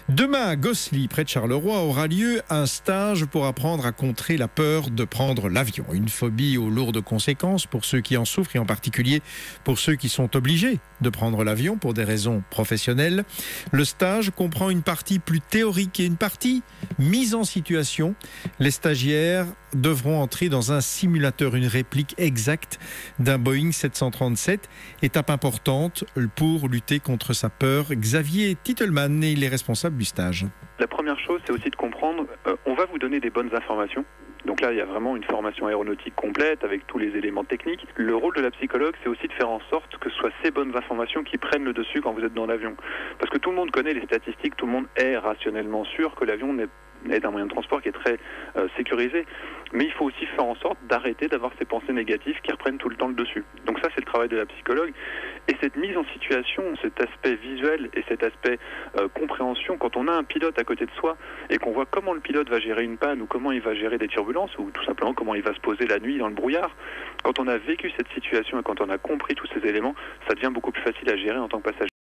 Demain, à Gosselies, près de Charleroi, aura lieu un stage pour apprendre à contrer la peur de prendre l'avion. Une phobie aux lourdes conséquences pour ceux qui en souffrent et en particulier pour ceux qui sont obligés de prendre l'avion pour des raisons professionnelles. Le stage comprend une partie plus théorique et une partie mise en situation. Les stagiaires devront entrer dans un simulateur, une réplique exacte d'un Boeing 737. Étape importante pour lutter contre sa peur. Xavier Titelman est les responsables du stage. La première chose, c'est aussi de comprendre, on va vous donner des bonnes informations. Donc là, il y a vraiment une formation aéronautique complète avec tous les éléments techniques. Le rôle de la psychologue, c'est aussi de faire en sorte que ce soit ces bonnes informations qui prennent le dessus quand vous êtes dans l'avion. Parce que tout le monde connaît les statistiques, tout le monde est rationnellement sûr que l'avion est un moyen de transport qui est très sécurisé. Mais il faut aussi faire en sorte d'arrêter d'avoir ces pensées négatives qui reprennent tout le temps le dessus. Donc ça, c'est le travail de la psychologue. Et cette mise en situation, cet aspect visuel et cet aspect compréhension, quand on a un pilote à côté de soi et qu'on voit comment le pilote va gérer une panne ou comment il va gérer des turbulences ou tout simplement comment il va se poser la nuit dans le brouillard, quand on a vécu cette situation et quand on a compris tous ces éléments, ça devient beaucoup plus facile à gérer en tant que passager.